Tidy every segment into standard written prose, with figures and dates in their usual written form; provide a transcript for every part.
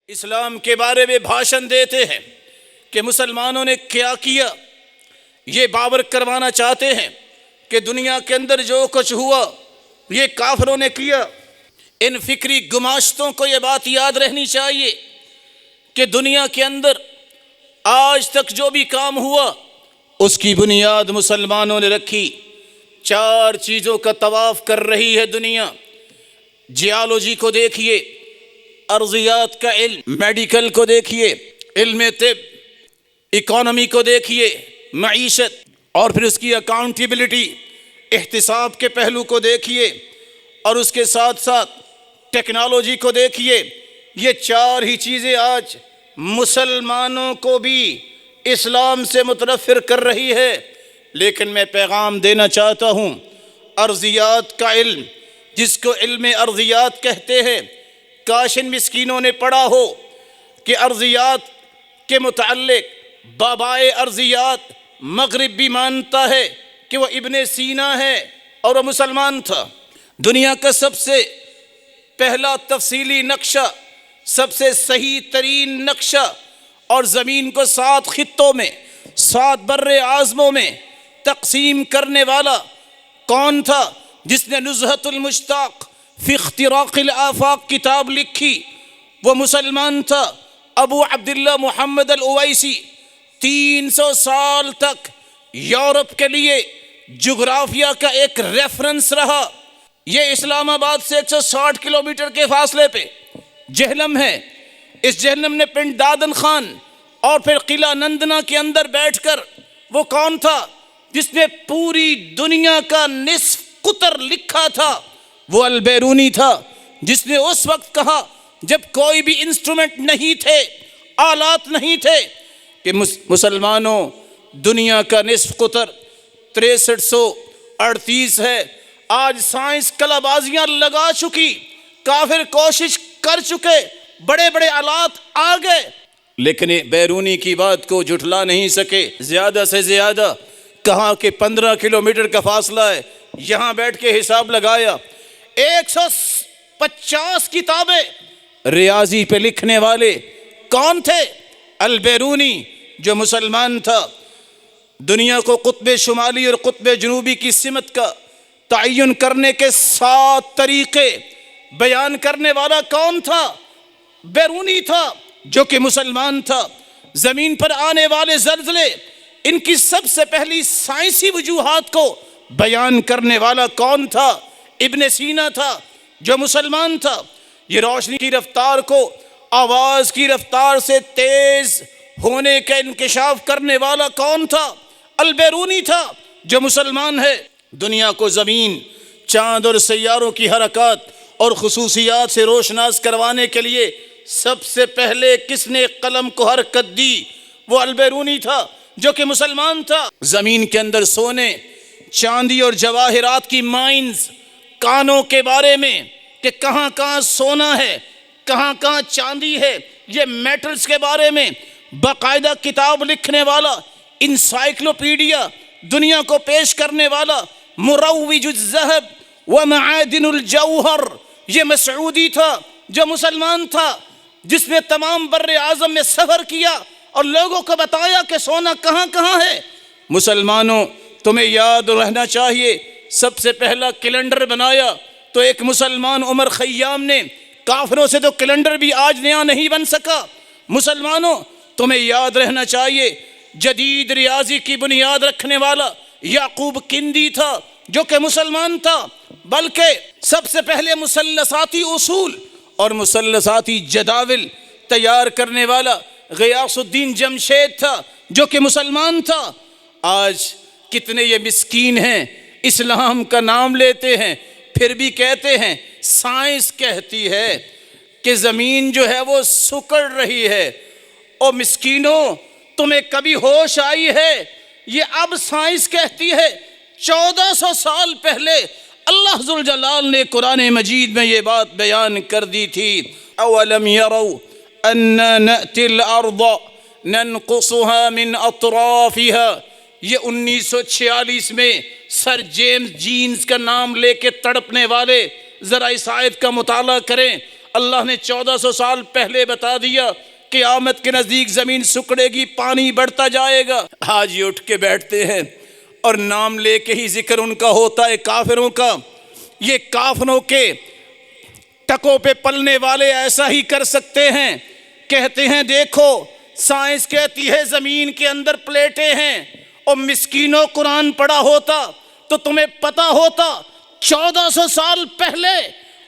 اسلام کے بارے میں بھاشن دیتے ہیں کہ مسلمانوں نے کیا کیا، یہ باور کروانا چاہتے ہیں کہ دنیا کے اندر جو کچھ ہوا یہ کافروں نے کیا۔ ان فکری گماشتوں کو یہ بات یاد رہنی چاہیے کہ دنیا کے اندر آج تک جو بھی کام ہوا اس کی بنیاد مسلمانوں نے رکھی۔ 4 چیزوں کا طواف کر رہی ہے دنیا۔ جیالوجی کو دیکھیے، ارضیات کا علم، میڈیکل کو دیکھیے، علم طب، اکانومی کو دیکھیے، معیشت، اور پھر اس کی اکاؤنٹیبلٹی، احتساب کے پہلو کو دیکھیے، اور اس کے ساتھ ساتھ ٹیکنالوجی کو دیکھیے۔ یہ 4 ہی چیزیں آج مسلمانوں کو بھی اسلام سے متنفر کر رہی ہے۔ لیکن میں پیغام دینا چاہتا ہوں، ارضیات کا علم، جس کو علم ارضیات کہتے ہیں، کاش ان مسکینوں نے پڑھا ہو کہ ارضیات کے متعلق بابائے ارضیات مغرب بھی مانتا ہے کہ وہ ابن سینا ہے اور وہ مسلمان تھا۔ دنیا کا سب سے پہلا تفصیلی نقشہ، سب سے صحیح ترین نقشہ، اور زمین کو 7 خطوں میں، 7 بر اعظموں میں تقسیم کرنے والا کون تھا؟ جس نے نزہۃ المشتاق فی اختراق الآفاق کتاب لکھی، وہ مسلمان تھا، ابو عبداللہ محمد الاویسی۔ 300 سال تک یورپ کے لیے جغرافیہ کا ایک ریفرنس رہا۔ یہ اسلام آباد سے 160 کلومیٹر کے فاصلے پہ جہلم ہے۔ اس جہلم نے پنڈ دادن خان اور پھر قلعہ نندنا کے اندر بیٹھ کر، وہ کون تھا جس نے پوری دنیا کا نصف قطر لکھا تھا؟ وہ البیرونی تھا، جس نے اس وقت کہا جب کوئی بھی انسٹرومنٹ نہیں تھے، آلات نہیں تھے، کہ مسلمانوں، دنیا کا نصف قطر 6338 ہے۔ آج سائنس کلا بازیاں لگا چکی، کافر کوشش کر چکے، بڑے بڑے آلات آ گئے، لیکن بیرونی کی بات کو جھٹلا نہیں سکے۔ زیادہ سے زیادہ کہا کہ 15 کلومیٹر کا فاصلہ ہے، یہاں بیٹھ کے حساب لگایا، 150 کتابیں ریاضی پہ لکھنے والے کون تھے؟ البیرونی، جو مسلمان تھا۔ دنیا کو قطب شمالی اور قطب جنوبی کی سمت کا تعین کرنے کے 7 طریقے بیان کرنے والا کون تھا؟ بیرونی تھا، جو کہ مسلمان تھا۔ زمین پر آنے والے زلزلے، ان کی سب سے پہلی سائنسی وجوہات کو بیان کرنے والا کون تھا؟ ابن سینا تھا، جو مسلمان تھا۔ یہ روشنی کی رفتار کو آواز کی رفتار سے تیز ہونے کا انکشاف کرنے والا کون تھا؟ البیرونی تھا، جو مسلمان ہے۔ دنیا کو زمین، چاند اور سیاروں کی حرکات اور خصوصیات سے روشناس کروانے کے لیے سب سے پہلے کس نے قلم کو حرکت دی؟ وہ البیرونی تھا، جو کہ مسلمان تھا۔ زمین کے اندر سونے، چاندی اور جواہرات کی مائنز، کانوں کے بارے میں کہ کہاں کہاں سونا ہے، کہاں کہاں چاندی ہے، یہ میٹلز کے بارے میں باقاعدہ کتاب لکھنے والا، انسائکلوپیڈیا دنیا کو پیش کرنے والا، مروج الذہب ومعادن الجوہر، یہ مسعودی تھا، جو مسلمان تھا، جس نے تمام بر اعظم میں سفر کیا اور لوگوں کو بتایا کہ سونا کہاں کہاں ہے۔ مسلمانوں، تمہیں یاد رہنا چاہیے، سب سے پہلا کیلنڈر بنایا تو ایک مسلمان عمر خیام نے۔ کافروں سے تو کیلنڈر بھی آج نیا نہیں بن سکا۔ مسلمانوں، تمہیں یاد رہنا چاہیے، جدید ریاضی کی بنیاد رکھنے والا یعقوب کندی تھا، جو کہ مسلمان تھا، بلکہ سب سے پہلے مثلثاتی اصول اور مثلثاتی جداول تیار کرنے والا غیاث الدین جمشید تھا، جو کہ مسلمان تھا۔ آج کتنے یہ مسکین ہیں، اسلام کا نام لیتے ہیں، پھر بھی کہتے ہیں سائنس کہتی ہے کہ زمین جو ہے وہ سکڑ رہی ہے۔ او مسکینوں، تمہیں کبھی ہوش آئی ہے؟ یہ اب سائنس کہتی ہے۔ 1400 سال پہلے اللہ ذوالجلال نے قرآن مجید میں یہ بات بیان کر دی تھی۔ اولم یروا انا نأتی الارض ننقصها من اطرافها۔ یہ 1946 میں سر جیمز جینز کا نام لے کے تڑپنے والے، ذرا اس آیت کا مطالعہ کریں۔ اللہ نے 1400 سال پہلے بتا دیا قیامت کے نزدیک زمین سکڑے گی، پانی بڑھتا جائے گا۔ آج یہ اٹھ کے بیٹھتے ہیں اور نام لے کے ہی ذکر ان کا ہوتا ہے کافروں کا۔ یہ کافروں کے ٹکوں پہ پلنے والے ایسا ہی کر سکتے ہیں، کہتے ہیں دیکھو سائنس کہتی ہے زمین کے اندر پلیٹیں ہیں، اور مسکینوں قرآن پڑھا ہوتا تو تمہیں پتا ہوتا 1400 سال پہلے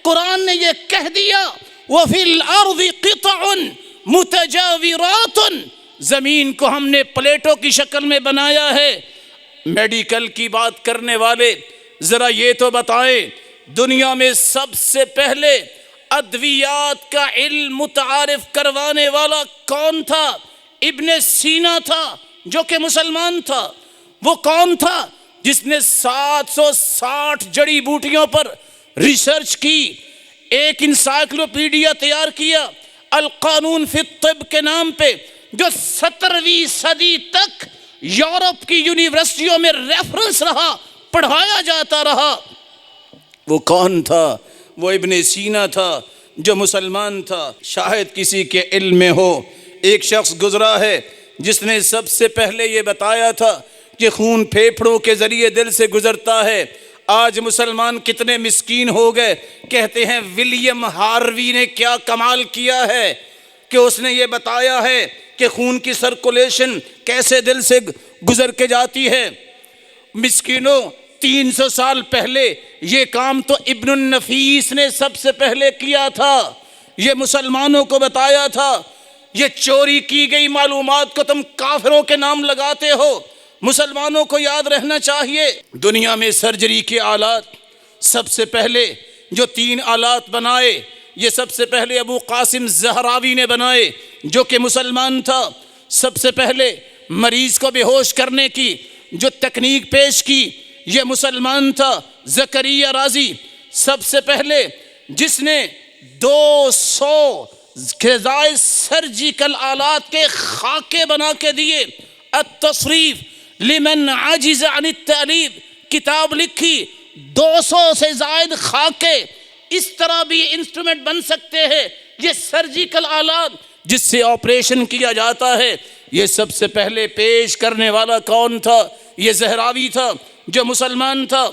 قرآن نے یہ کہہ دیا وَفِي الْأَرْضِ قِطَعٌ مُتَجَاوِرَاتٌ، زمین کو ہم نے پلیٹوں کی شکل میں بنایا ہے۔ میڈیکل کی بات کرنے والے ذرا یہ تو بتائیں دنیا میں سب سے پہلے ادویات کا علم متعارف کروانے والا کون تھا؟ ابن سینا تھا جو کہ مسلمان تھا۔ وہ کون تھا جس نے 760 جڑی بوٹیوں پر ریسرچ کی، ایک انسائکلوپیڈیا تیار کیا القانون فی الطب کے نام پہ، جو 17ویں صدی تک یورپ کی یونیورسٹیوں میں ریفرنس رہا، پڑھایا جاتا رہا۔ وہ کون تھا؟ وہ ابن سینا تھا جو مسلمان تھا۔ شاید کسی کے علم میں ہو، ایک شخص گزرا ہے جس نے سب سے پہلے یہ بتایا تھا کہ خون پھیپھڑوں کے ذریعے دل سے گزرتا ہے۔ آج مسلمان کتنے مسکین ہو گئے، کہتے ہیں ولیم ہاروی نے کیا کمال کیا ہے کہ اس نے یہ بتایا ہے کہ خون کی سرکولیشن کیسے دل سے گزر کے جاتی ہے۔ مسکینوں 300 سال پہلے یہ کام تو ابن النفیس نے سب سے پہلے کیا تھا، یہ مسلمانوں کو بتایا تھا۔ یہ چوری کی گئی معلومات کو تم کافروں کے نام لگاتے ہو، مسلمانوں کو یاد رہنا چاہیے۔ دنیا میں سرجری کے آلات سب سے پہلے جو 3 آلات بنائے، یہ سب سے پہلے ابو قاسم زہراوی نے بنائے جو کہ مسلمان تھا۔ سب سے پہلے مریض کو بے ہوش کرنے کی جو تکنیک پیش کی، یہ مسلمان تھا زکریا رازی۔ سب سے پہلے جس نے 200 کے زائد سرجیکل آلات کے خاکے بنا کے دیے، التصریف لمن عجز عن التعلیب کتاب لکھی، 200 سے زائد خاکے۔ اس طرح بھی انسٹرومنٹ بن سکتے ہیں، یہ سرجیکل آلات جس سے آپریشن کیا جاتا ہے۔ یہ سب سے پہلے پیش کرنے والا کون تھا؟ یہ زہراوی تھا جو مسلمان تھا۔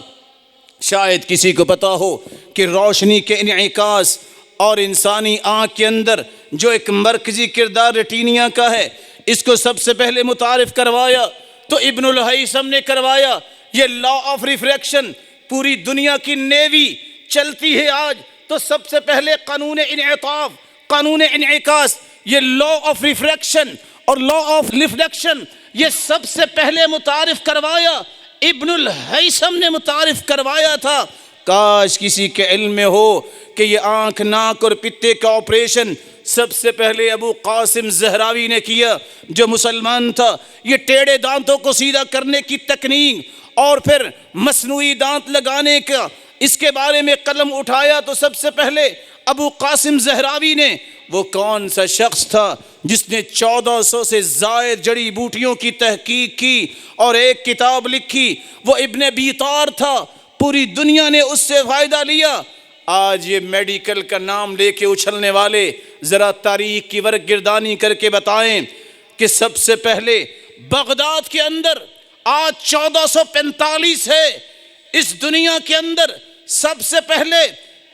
شاید کسی کو پتا ہو کہ روشنی کے انعکاس اور انسانی آنکھ کے اندر جو ایک مرکزی کردار ریٹینیا کا ہے، اس کو سب سے پہلے متعارف کروایا تو ابن الہیثم نے کروایا۔ یہ لا آف ریفریکشن پوری دنیا کی نیوی چلتی ہے آج، تو سب سے پہلے قانون انعطاف، قانون انعکاس، یہ لا آف ریفریکشن اور لا آف ریفلیکشن، یہ سب سے پہلے متعارف کروایا ابن الہیثم نے متعارف کروایا تھا۔ کاش کسی کے علم میں ہو کہ یہ آنکھ، ناک اور پتے کا آپریشن سب سے پہلے ابو قاسم زہراوی نے کیا جو مسلمان تھا۔ یہ ٹیڑھے دانتوں کو سیدھا کرنے کی تکنیک اور پھر مصنوعی دانت لگانے کا، اس کے بارے میں قلم اٹھایا تو سب سے پہلے ابو قاسم زہراوی نے۔ وہ کون سا شخص تھا جس نے 1400 سے زائد جڑی بوٹیوں کی تحقیق کی اور ایک کتاب لکھی؟ وہ ابن بیطار تھا، پوری دنیا نے اس سے فائدہ لیا۔ آج یہ میڈیکل کا نام لے کے اچھلنے والے ذرا تاریخ کی ورق گردانی کر کے بتائیں کہ سب سے پہلے بغداد کے اندر آج 1445 ہے، اس دنیا کے اندر سب سے پہلے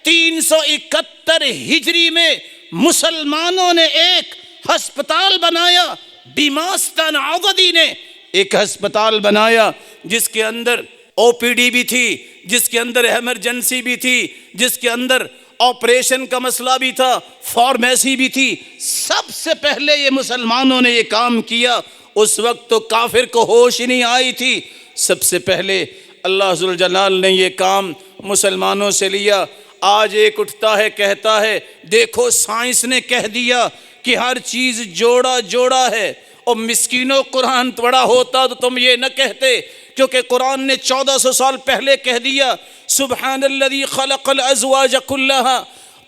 371 ہجری میں مسلمانوں نے ایک ہسپتال بنایا، بیماستان عضدی نے ایک ہسپتال بنایا جس کے اندر او پی ڈی بھی تھی، جس کے اندر ایمرجنسی بھی تھی، جس کے اندر آپریشن کا مسئلہ بھی تھا، فارمیسی بھی تھی۔ سب سے پہلے یہ مسلمانوں نے یہ کام کیا۔ اس وقت تو کافر کو ہوش ہی نہیں آئی تھی، سب سے پہلے اللہ ذوالجلال نے یہ کام مسلمانوں سے لیا۔ آج ایک اٹھتا ہے کہتا ہے دیکھو سائنس نے کہہ دیا کہ ہر چیز جوڑا جوڑا ہے، اور مسکینوں قرآن پڑھا ہوتا تو تم یہ نہ کہتے، کیونکہ قرآن نے 1400 سال پہلے کہہ دیا سبحان الذی خلق الازواج کلھا،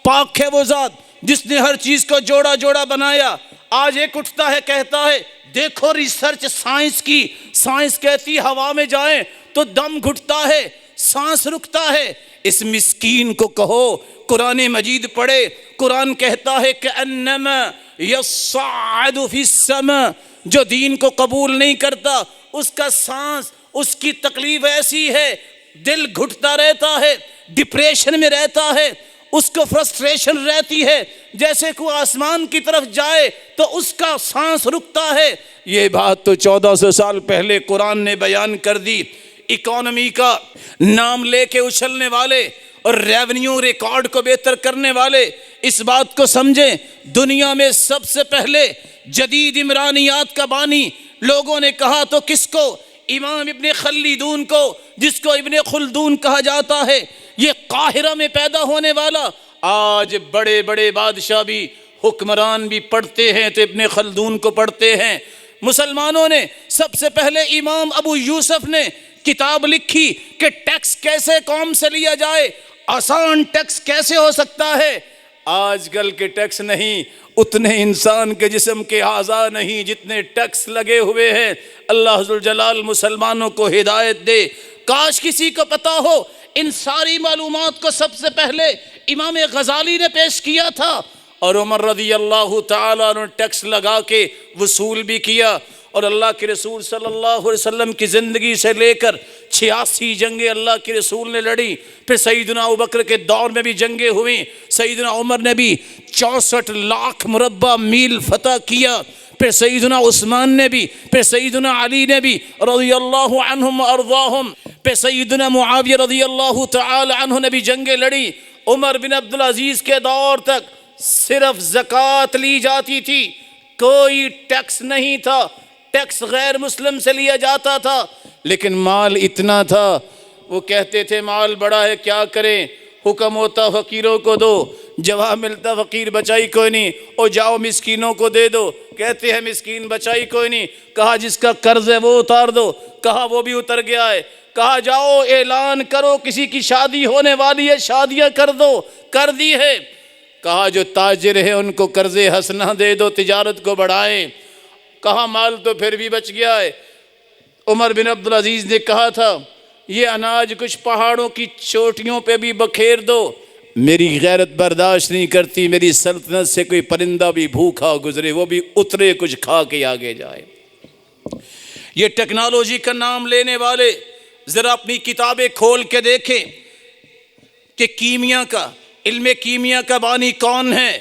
پاک ہے وہ ذات جس نے ہر چیز کو جوڑا جوڑا بنایا۔ آج ایک اٹھتا ہے کہتا ہے دیکھو ریسرچ سائنس کی، سائنس کہتی ہوا میں جائیں تو دم گھٹتا ہے، سانس رکتا ہے، اس مسکین کو کہو قرآن مجید پڑھے۔ قرآن کہتا ہے کہ انما یصعد فی السماء، جو دین کو قبول نہیں کرتا اس کا سانس، اس کی تکلیف ایسی ہے، دل گھٹتا رہتا ہے، ڈپریشن میں رہتا ہے، اس کو فرسٹریشن رہتی ہے، جیسے کوئی آسمان کی طرف جائے تو اس کا سانس رکتا ہے۔ یہ بات تو 1400 سال پہلے قرآن نے بیان کر دی۔ اکانومی کا نام لے کے اچھلنے والے اور ریونیو ریکارڈ کو بہتر کرنے والے اس بات کو سمجھیں، دنیا میں سب سے پہلے جدید عمرانیات کا بانی لوگوں نے کہا تو کس کو؟ امام ابن خلدون کو، جس کو ابن خلدون کہا جاتا ہے۔ یہ قاہرہ میں پیدا ہونے والا، آج بڑے بڑے بادشاہ بھی، حکمران بھی پڑھتے ہیں تو ابن خلدون کو پڑھتے ہیں۔ مسلمانوں نے سب سے پہلے امام ابو یوسف نے کتاب لکھی کہ ٹیکس کیسے قوم سے لیا جائے، آسان ٹیکس کیسے ہو سکتا ہے۔ آج کل کے ٹیکس نہیں، اتنے انسان کے جسم کے اعضاء نہیں جتنے ٹیکس لگے ہوئے ہیں۔ اللہ ذوالجلال مسلمانوں کو ہدایت دے۔ کاش کسی کو پتا ہو، ان ساری معلومات کو سب سے پہلے امام غزالی نے پیش کیا تھا، اور عمر رضی اللہ تعالیٰ نے ٹیکس لگا کے وصول بھی کیا۔ اور اللہ کے رسول صلی اللہ علیہ وسلم کی زندگی سے لے کر 86 جنگیں اللہ کے رسول نے لڑی۔ پھر سیدنا ابوبکر کے دور میں بھی جنگیں ہوئیں، سیدنا عمر نے بھی 64 لاکھ مربع میل فتح کیا، پھر سیدنا عثمان نے بھی، پھر سیدنا علی نے بھی رضی اللہ عنہم وارضاہم، پھر سیدنا معاویہ رضی اللہ تعالی عنہ نے بھی جنگیں لڑی۔ عمر بن عبدالعزیز کے دور تک صرف زکوٰۃ لی جاتی تھی، کوئی ٹیکس نہیں تھا، ٹیکس غیر مسلم سے لیا جاتا تھا، لیکن مال اتنا تھا، وہ کہتے تھے مال بڑا ہے کیا کریں، حکم ہوتا فقیروں کو دو، جواب ملتا فقیر بچائی کوئی نہیں، اور جاؤ مسکینوں کو دے دو، کہتے ہیں مسکین بچائی کوئی نہیں، کہا جس کا قرض ہے وہ اتار دو، کہا وہ بھی اتر گیا ہے، کہا جاؤ اعلان کرو کسی کی شادی ہونے والی ہے شادیاں کر دو، کر دی ہے، کہا جو تاجر ہے ان کو قرض حسنہ دے دو تجارت کو بڑھائیں، کہا مال تو پھر بھی بچ گیا ہے۔ عمر بن عبدالعزیز نے کہا تھا یہ اناج کچھ پہاڑوں کی چوٹیوں پہ بھی بکھیر دو، میری غیرت برداشت نہیں کرتی میری سلطنت سے کوئی پرندہ بھی بھوکا گزرے وہ بھی اترے کچھ کھا کے آگے جائے۔ یہ ٹیکنالوجی کا نام لینے والے ذرا اپنی کتابیں کھول کے دیکھیں کہ کیمیا کا، علم کیمیا کا بانی کون ہے؟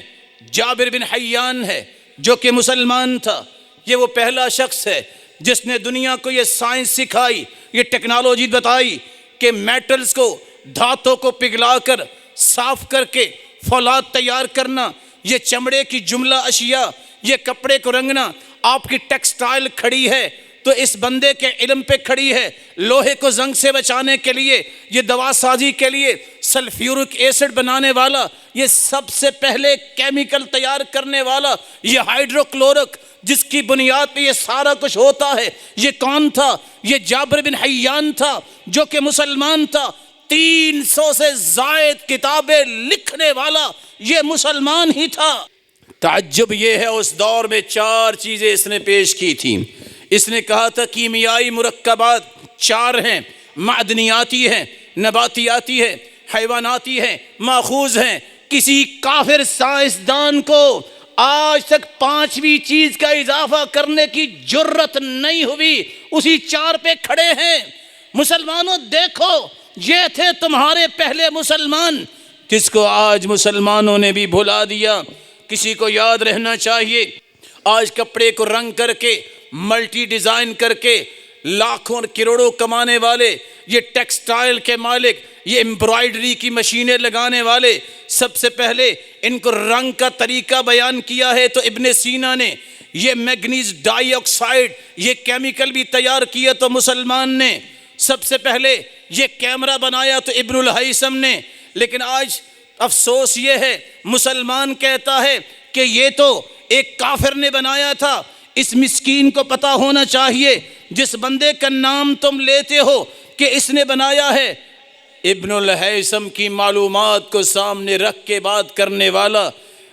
جابر بن حیان ہے، جو کہ مسلمان تھا۔ یہ وہ پہلا شخص ہے جس نے دنیا کو یہ سائنس سکھائی، یہ ٹیکنالوجی بتائی کہ میٹلز کو، دھاتوں کو پگھلا کر صاف کر کے فولاد تیار کرنا، یہ چمڑے کی جملہ اشیاء، یہ کپڑے کو رنگنا۔ آپ کی ٹیکسٹائل کھڑی ہے تو اس بندے کے علم پہ کھڑی ہے، لوہے کو زنگ سے بچانے کے لیے، یہ دوا سازی کے لیے سلفیورک ایسڈ بنانے والا، یہ سب سے پہلے کیمیکل تیار کرنے والا، یہ ہائیڈروکلورک جس کی بنیاد پہ یہ سارا کچھ ہوتا ہے، یہ کون تھا؟ یہ جابر بن حیان تھا، جو کہ مسلمان تھا، 300 سے زائد کتابیں لکھنے والا یہ مسلمان ہی تھا۔ تعجب یہ ہے اس دور میں 4 چیزیں اس نے پیش کی تھیں۔ اس نے کہا تھا کیمیائی مرکبات 4 ہیں، معدنیاتی ہیں، نباتیاتی ہیں، حیواناتی ہیں، ماخوذ ہیں۔ کسی کافر سائنسدان کو آج تک 5ویں چیز کا اضافہ کرنے کی جرت نہیں ہوئی، اسی 4 پہ کھڑے ہیں۔ مسلمانوں دیکھو، یہ تھے تمہارے پہلے مسلمان، جس کو آج مسلمانوں نے بھی بھلا دیا۔ کسی کو یاد رہنا چاہیے، آج کپڑے کو رنگ کر کے، ملٹی ڈیزائن کر کے لاکھوں اور کروڑوں کمانے والے، یہ ٹیکسٹائل کے مالک، یہ امبرائڈری کی مشینیں لگانے والے، سب سے پہلے ان کو رنگ کا طریقہ بیان کیا ہے تو ابن سینا نے۔ یہ میگنیز ڈائی آکسائڈ، یہ کیمیکل بھی تیار کیا تو مسلمان نے۔ سب سے پہلے یہ کیمرہ بنایا تو ابن الہیثم نے۔ لیکن آج افسوس یہ ہے، مسلمان کہتا ہے کہ یہ تو ایک کافر نے بنایا تھا۔ اس مسکین کو پتا ہونا چاہیے، جس بندے کا نام تم لیتے ہو کہ اس نے بنایا ہے، ابن الہیثم کی معلومات کو سامنے رکھ کے بات کرنے والا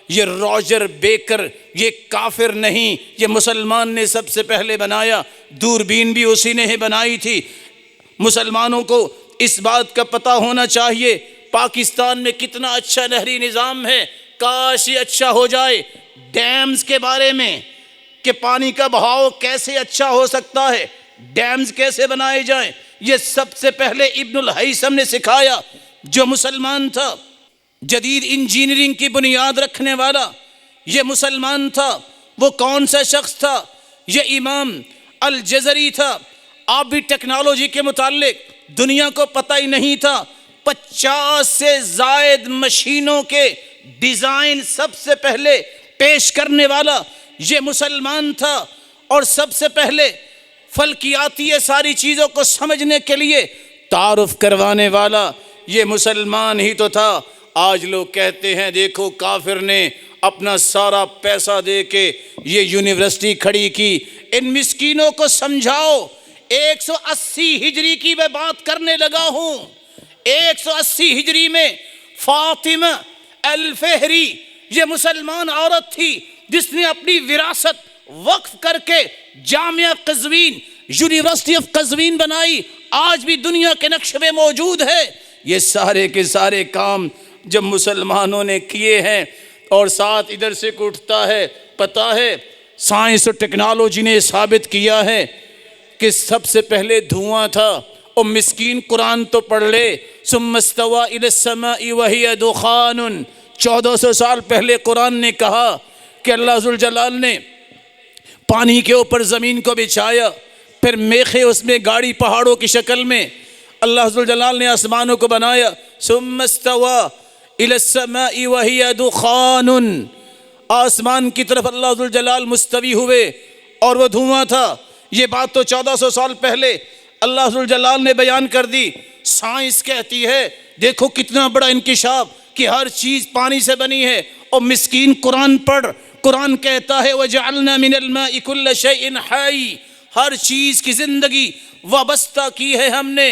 یہ روجر بیکر، یہ کافر نہیں، یہ مسلمان نے سب سے پہلے بنایا۔ دوربین بھی اسی نے ہی بنائی تھی۔ مسلمانوں کو اس بات کا پتہ ہونا چاہیے پاکستان میں کتنا اچھا نہری نظام ہے، کاش یہ اچھا ہو جائے۔ ڈیمز کے بارے میں کہ پانی کا بہاؤ کیسے اچھا ہو سکتا ہے، ڈیمز کیسے بنائے جائیں، یہ سب سے پہلے ابن الہیثم نے سکھایا، جو مسلمان تھا، جدید انجینئرنگ کی بنیاد رکھنے والا یہ مسلمان تھا۔ وہ کون سا شخص تھا؟ یہ امام الجزری تھا۔ آپ بھی ٹیکنالوجی کے متعلق دنیا کو پتہ ہی نہیں تھا، 50 سے زائد مشینوں کے ڈیزائن سب سے پہلے پیش کرنے والا یہ مسلمان تھا، اور سب سے پہلے فلکیاتی یہ ساری چیزوں کو سمجھنے کے لیے تعارف کروانے والا یہ مسلمان ہی تو تھا۔ آج لوگ کہتے ہیں دیکھو کافر نے اپنا سارا پیسہ دے کے یہ یونیورسٹی کھڑی کی، ان مسکینوں کو سمجھاؤ۔ 180 ہجری کی میں بات کرنے لگا ہوں۔ 180 ہجری میں فاطمہ الفہری یہ مسلمان عورت تھی جس نے اپنی وراثت وقف کر کے جامعہ قزوین، یونیورسٹی آف قزوین بنائی، آج بھی دنیا کے نقشے میں موجود ہے۔ یہ سارے کے سارے کام جب مسلمانوں نے کیے ہیں، اور ساتھ ادھر سے اٹھتا ہے، پتہ ہے سائنس اور ٹیکنالوجی نے ثابت کیا ہے کہ سب سے پہلے دھواں تھا۔ اور مسکین قرآن تو پڑھ لے، ثم استوى الى السماء وهي دخان، 1400 سال پہلے قرآن نے کہا کہ اللہ ذوالجلال نے پانی کے اوپر زمین کو بچھایا، پھر میخیں اس میں گاڑی پہاڑوں کی شکل میں، اللہ ذوالجلال نے آسمانوں کو بنایا، ثم استوى الى السماء وهي دخان، آسمان کی طرف اللہ ذوالجلال مستوی ہوئے اور وہ دھواں تھا۔ یہ بات تو 1400 سال پہلے اللہ ذوالجلال نے بیان کر دی۔ سائنس کہتی ہے دیکھو کتنا بڑا انکشاف کہ ہر چیز پانی سے بنی ہے، اور مسکین قرآن پڑھ، قرآن کہتا ہے وَجَعَلْنَا مِنَ الْمَاءِ كُلَّ شَيْءٍ حَيٍّ، ہر چیز کی زندگی وابستہ کی ہے ہم نے،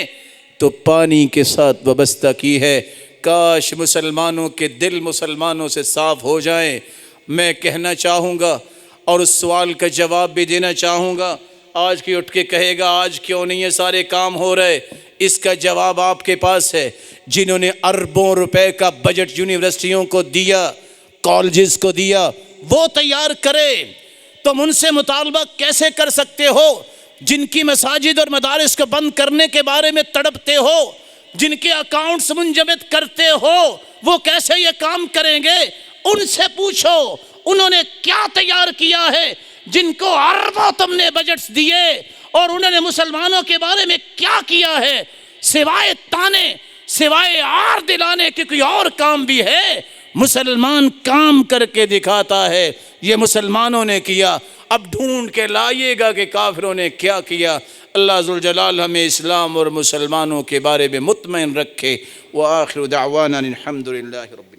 تو پانی کے ساتھ وابستہ کی ہے۔ کاش مسلمانوں کے دل مسلمانوں سے صاف ہو جائیں۔ میں کہنا چاہوں گا اور اس سوال کا جواب بھی دینا چاہوں گا، آج کی اٹھ کے کہے گا آج کیوں نہیں یہ سارے کام ہو رہے، اس کا جواب آپ کے پاس ہے۔ جنہوں نے اربوں روپے کا بجٹ یونیورسٹیوں کو دیا، کالجز کو دیا، وہ تیار کرے۔ تم ان سے مطالبہ کیسے کر سکتے ہو جن کی مساجد اور مدارس کو بند کرنے کے بارے میں تڑپتے ہو، جن کے اکاؤنٹس منجمد کرتے ہو، وہ کیسے یہ کام کریں گے؟ ان سے پوچھو انہوں نے کیا تیار کیا ہے، جن کو اربوں تم نے بجٹس دیے، اور انہوں نے مسلمانوں کے بارے میں کیا کیا ہے؟ سوائے تانے، سوائے آر دلانے کے کوئی اور کام بھی ہے؟ مسلمان کام کر کے دکھاتا ہے، یہ مسلمانوں نے کیا۔ اب ڈھونڈ کے لائیے گا کہ کافروں نے کیا کیا۔ اللہ ذوالجلال ہمیں اسلام اور مسلمانوں کے بارے میں مطمئن رکھے۔ وآخر دعوانا الحمد للہ رب